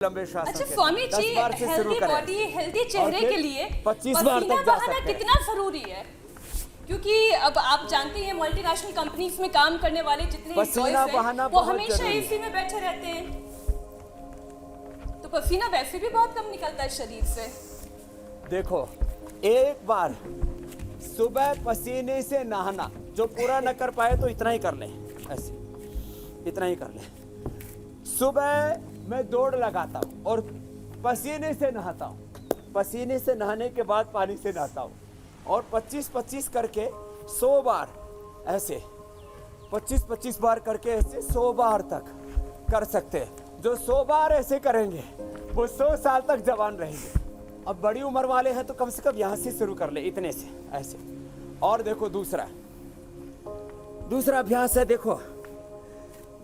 लंबे श्वास। अच्छा Swami ji, healthy body healthy चेहरे के लिए 25 बार तक जा सकते हैं। कितना जरूरी है? क्योंकि अब आप जानते हैं मल्टीनेशनल कंपनीज में काम करने वाले जितने पसीना बहाना वो हमेशा एसी में बैठे रहते हैं, तो पसीना वैसे भी बहुत कम निकलता है शरीर से। देखो, एक बार सुबह पसीने से नहाना, जो पूरा न कर पाए तो इतना ही कर ले, ऐसे इतना ही कर ले। सुबह मैं दौड़ लगाता हूँ और पसीने से नहाता हूँ, पसीने से नहाने के बाद पानी से नहाता हूँ, और 25-25 करके 100 बार ऐसे 25-25 बार करके ऐसे 100 बार तक कर सकते हैं। जो 100 बार ऐसे करेंगे वो 100 साल तक जवान रहेंगे। अब बड़ी उम्र वाले हैं तो कम से कम यहाँ से शुरू कर ले, इतने से ऐसे। और देखो दूसरा अभ्यास है। देखो,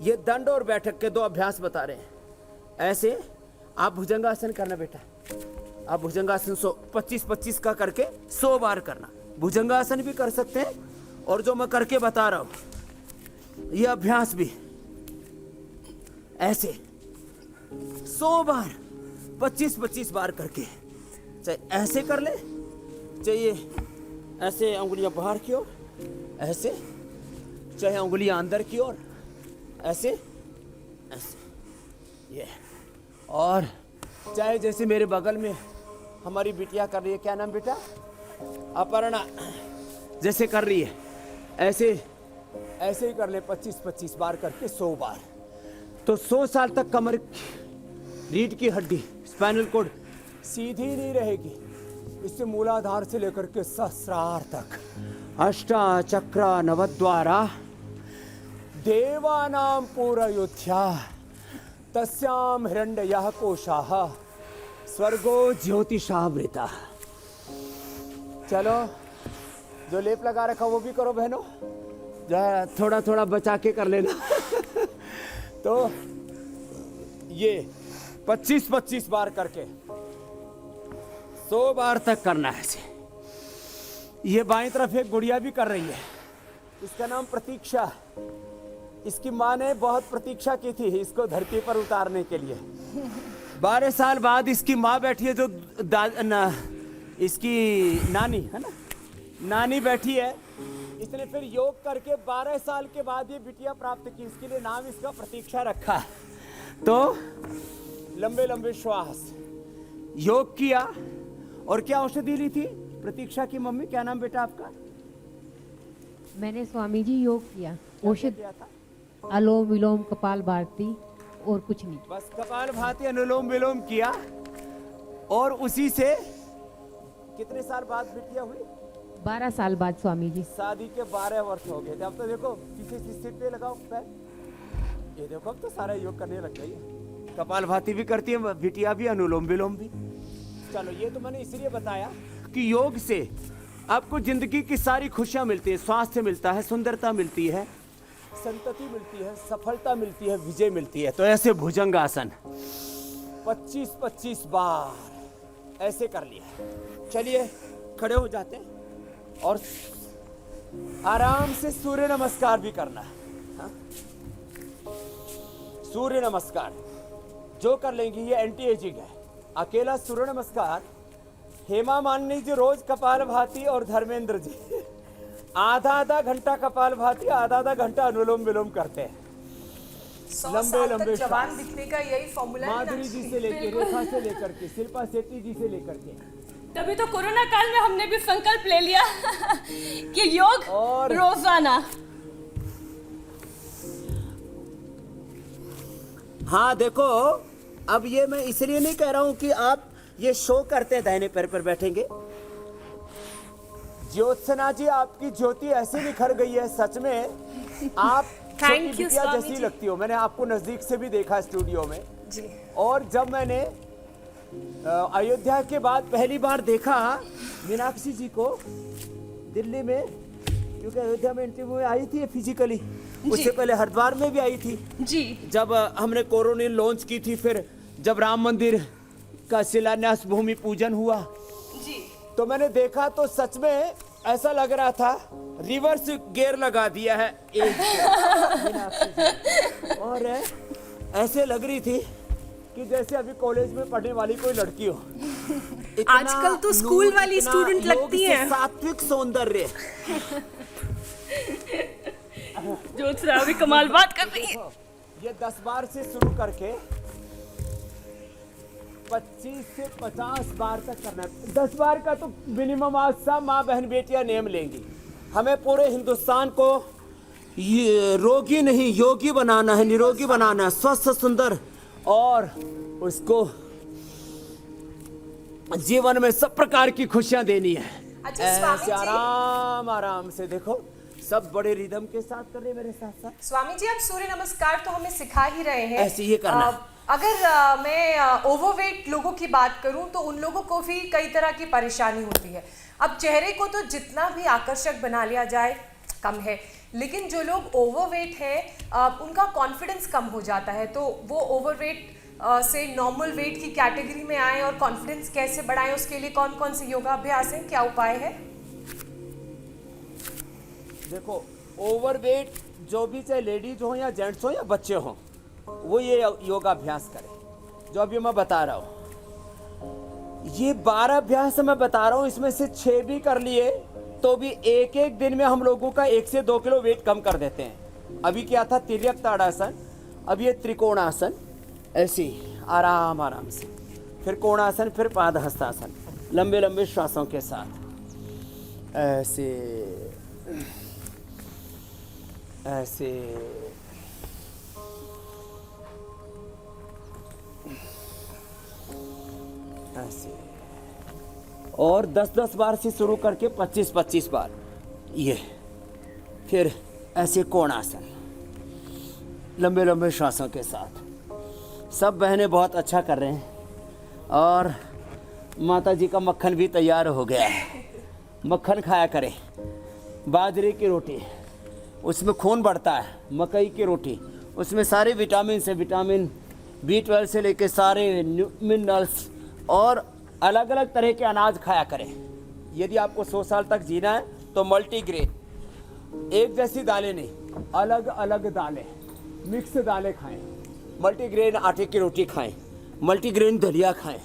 ये दंड और बैठक के 2 अभ्यास बता रहे हैं। ऐसे आप भुजंगासन करना बेटा, आप भुजंगासन 25-25 का करके 100 बार करना। भुजंगासन भी कर सकते हैं, और जो मैं करके बता रहा हूं ये अभ्यास भी ऐसे 100 बार 25-25 बार करके, चाहे ऐसे कर ले, चाहिए ऐसे उंगलियां बाहर की ओर ऐसे, चाहे उंगलियां अंदर की ओर ऐसे ऐसे, ये। और चाहे जैसे मेरे बगल में हमारी बिटिया कर रही है, क्या नाम बेटा, अपर्णा, जैसे कर रही है ऐसे ऐसे ही कर ले 25-25 बार करके 100 बार। तो 100 साल तक कमर, रीढ़ की हड्डी, स्पाइनल कॉर्ड सीधी नहीं रहेगी। इससे मूलाधार से लेकर के सहस्रार तक अष्टा चक्र नवद्वारा देवानां पूरयोध्या तस्याम हिरण्ययः कोशाः स्वर्गो ज्योतिषामृता। चलो, जो लेप लगा रखा वो भी करो बहनों, थोड़ा थोड़ा बचा के कर लेना। तो ये 25-25 बार करके 100 बार तक करना है ऐसे। ये बाईं तरफ एक गुड़िया भी कर रही है, इसका नाम प्रतीक्षा। इसकी माँ ने बहुत प्रतीक्षा की थी इसको धरती पर उतारने के लिए। 12 साल बाद इसकी माँ बैठी है, जो इसकी नानी है ना, नानी बैठी है। इसने फिर योग करके 12 साल के बाद ये बिटिया प्राप्त की। इसके लिए नाम इसका प्रतीक्षा रखा। तो लंबे लंबे श्वास, योग किया। और क्या औषधि ली थी प्रतीक्षा की मम्मी, क्या नाम बेटा आपका? मैंने स्वामी जी योग किया, औषध किया था? अनुलोम विलोम कपाल भारती और कुछ नहीं, बस कपाल भाती अनुलोम विलोम किया। और उसी से कितने साल बाद बिटिया हुई? 12 साल बाद स्वामी जी। शादी के 12 वर्ष हो गए थे। अब तो देखो पीछे सिर पे लगाओ पैर, ये देखो अब तो सारा योग करने लग गई है। कपाल भाती भी करती है बिटिया भी, अनुलोम विलोम भी। चलो, ये तो मैंने इसलिए बताया कि योग से आपको जिंदगी की सारी खुशियां मिलती है, स्वास्थ्य मिलता है, सुंदरता मिलती है, संतति मिलती है, सफलता मिलती है, विजय मिलती है। तो ऐसे भुजंगासन 25-25 बार ऐसे कर लिया। चलिए खड़े हो जाते हैं और आराम से सूर्य नमस्कार भी करना है। हाँ? सूर्य नमस्कार जो कर लेंगी ये एंटी एजिंग है। अकेला सूर्य नमस्कार हेमा मालिनी जी रोज कपाल भाती और धर्मेंद्र जी आधा घंटा कपाल भाती, आधा घंटा अनुलोम विलोम करते हैं। लंबे लंबे जवान दिखने का यही फॉर्मूला है। माधुरी जी से लेकर, रेखा से लेकर के, शिल्पा शेट्टी जी से लेकर के। तभी तो कोरोना काल में हमने भी संकल्प ले लिया कि योग और रोजाना। हाँ देखो, अब ये मैं इसलिए नहीं कह रहा हूं कि आप ये शो करते हैं दाहिने पैर पर बैठेंगे। ज्योत्सना जी, आपकी ज्योति ऐसी निखर गई है, सच में आप छोटी बिटिया जैसी लगती हो। मैंने आपको नजदीक से भी देखा स्टूडियो में जी। और जब मैंने अयोध्या के बाद पहली बार देखा मीनाक्षी जी को दिल्ली में, क्योंकि अयोध्या में इंटरव्यू में आई थी फिजिकली, उससे पहले हरिद्वार में भी आई थी जी। जब हमने कोरोनिल लॉन्च की थी, फिर जब राम मंदिर का शिलान्यास भूमि पूजन हुआ जी, तो मैंने देखा तो सच में ऐसा लग रहा था रिवर्स गियर लगा दिया है एक और ऐसे लग रही थी कि जैसे अभी कॉलेज में पढ़ने वाली कोई लड़की हो। आजकल तो स्कूल वाली स्टूडेंट लगती हैं। सात्विक सौंदर्य। ज्योत्सना अभी कमाल बात कर रही है। ये 10 बार से शुरू करके 25 से 50 बार तक करना है। 10 बार का तो मिनिमम आज सब माँ बहन बेटियां नेम लेंगी। हमें पूरे हिंदुस्तान को ये रोगी नहीं योगी बनाना है, निरोगी बनाना है, स्वस्थ सुंदर, और उसको जीवन में सब प्रकार की खुशियां देनी है। अच्छा स्वामी ऐसे जी, आराम आराम से देखो, सब बड़े रिदम के साथ कर रहे मेरे साथ साथ। स्वामी जी आप सूर्य नमस्कार तो हमें सिखा ही रहे हैं। ऐसे ये करना। अगर मैं ओवरवेट लोगों की बात करूं तो उन लोगों को भी कई तरह की परेशानी होती है। अब चेहरे को तो जितना भी आकर्षक बना लिया जाए कम है, लेकिन जो लोग ओवरवेट है उनका कॉन्फिडेंस कम हो जाता है। तो वो ओवरवेट से नॉर्मल वेट की कैटेगरी में आए और कॉन्फिडेंस कैसे बढ़ाएं, उसके लिए कौन कौन से योगाभ्यास हैं, क्या उपाय है? देखो, ओवरवेट जो भी, चाहे लेडीज हो या जेंट्स हो या बच्चे हो, वो ये योगाभ्यास करें जो अभी मैं बता रहा हूँ। ये 12 अभ्यास मैं बता रहा हूँ, इसमें से 6 भी कर लिए तो भी एक एक दिन में हम लोगों का 1 से 2 किलो वेट कम कर देते हैं। अभी क्या था, तिर्यक ताड़ासन, अब ये त्रिकोणासन, ऐसे ही आराम आराम से, फिर कोणासन, फिर पादहस्तासन, लंबे लंबे श्वासों के साथ, ऐसे ऐसे ऐसे, और 10-10 बार से शुरू करके 25-25 बार ये, फिर ऐसे कोणासन, लंबे लंबे श्वासों के साथ। सब बहनें बहुत अच्छा कर रहे हैं और माता जी का मक्खन भी तैयार हो गया है। मक्खन खाया करें, बाजरे की रोटी, उसमें खून बढ़ता है। मकई की रोटी, उसमें सारे विटामिन से, विटामिन B12 से लेके सारे मिनरल्स, और अलग अलग तरह के अनाज खाया करें। यदि आपको 100 साल तक जीना है तो मल्टीग्रेन, एक जैसी दालें नहीं, अलग अलग दालें, मिक्स दालें खाएं। मल्टीग्रेन आटे की रोटी खाएं, मल्टीग्रेन दलिया खाएं,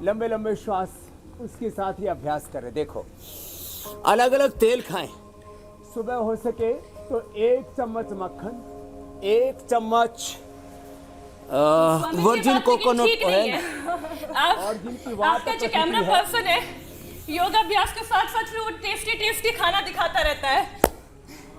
लंबे लंबे श्वास उसके साथ ही अभ्यास करें। देखो, अलग अलग तेल खाएं। सुबह हो सके तो 1 चम्मच मक्खन, 1 चम्मच वर्जिन कोकोनट ऑयल, और जिनकी आपका जो कैमरा पर्सन है योगाभ्यास के साथ साथ वो टेस्टी टेस्टी खाना दिखाता रहता है।